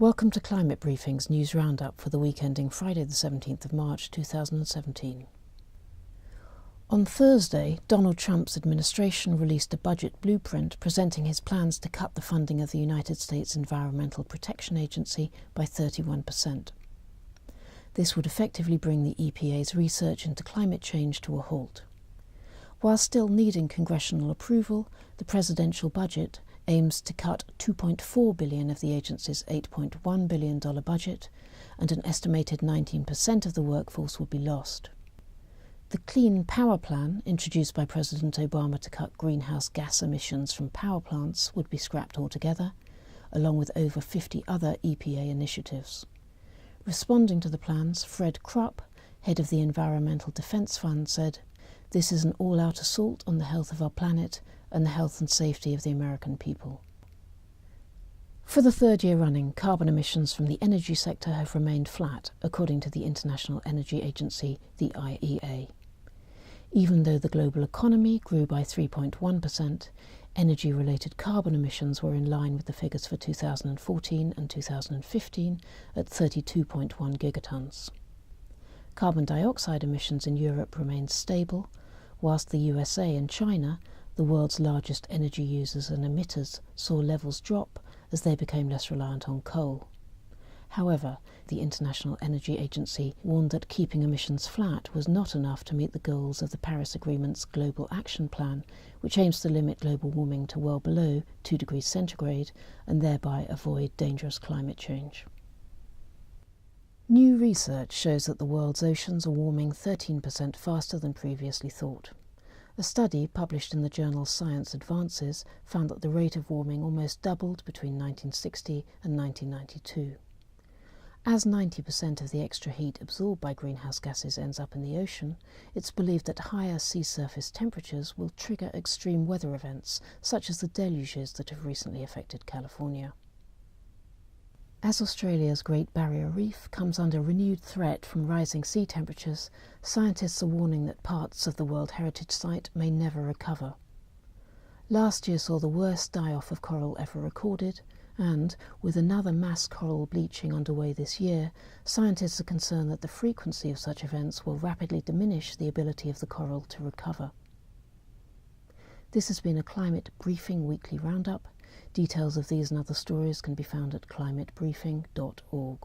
Welcome to Climate Briefing's news roundup for the week ending Friday the 17th of March 2017. On Thursday, Donald Trump's administration released a budget blueprint presenting his plans to cut the funding of the United States Environmental Protection Agency by 31%. This would effectively bring the E.P.A.'s research into climate change to a halt. While still needing congressional approval, the presidential budget aims to cut $2.4 billion of the agency's $8.1 billion budget, and an estimated 19% of the workforce would be lost. The Clean Power Plan, introduced by President Obama to cut greenhouse gas emissions from power plants, would be scrapped altogether, along with over 50 other E.P.A. initiatives. Responding to the plans, Fred Krupp, head of the Environmental Defense Fund, said, "This is an all-out assault on the health of our planet and the health and safety of the American people." For the third year running, carbon emissions from the energy sector have remained flat, according to the International Energy Agency, the IEA. Even though the global economy grew by 3.1%, energy-related carbon emissions were in line with the figures for 2014 and 2015 at 32.1 gigatons. Carbon dioxide emissions in Europe remained stable, whilst the USA and China, the world's largest energy users and emitters, saw levels drop as they became less reliant on coal. However, the International Energy Agency warned that keeping emissions flat was not enough to meet the goals of the Paris Agreement's Global Action Plan, which aims to limit global warming to well below 2 degrees centigrade and thereby avoid dangerous climate change. New research shows that the world's oceans are warming 13% faster than previously thought. A study published in the journal Science Advances found that the rate of warming almost doubled between 1960 and 1992. As 90% of the extra heat absorbed by greenhouse gases ends up in the ocean, it's believed that higher sea surface temperatures will trigger extreme weather events, such as the deluges that have recently affected California. As Australia's Great Barrier Reef comes under renewed threat from rising sea temperatures, scientists are warning that parts of the World Heritage Site may never recover. Last year saw the worst die-off of coral ever recorded, and, with another mass coral bleaching underway this year, scientists are concerned that the frequency of such events will rapidly diminish the ability of the coral to recover. This has been a Climate Briefing weekly roundup. Details of these and other stories can be found at climatebriefing.org.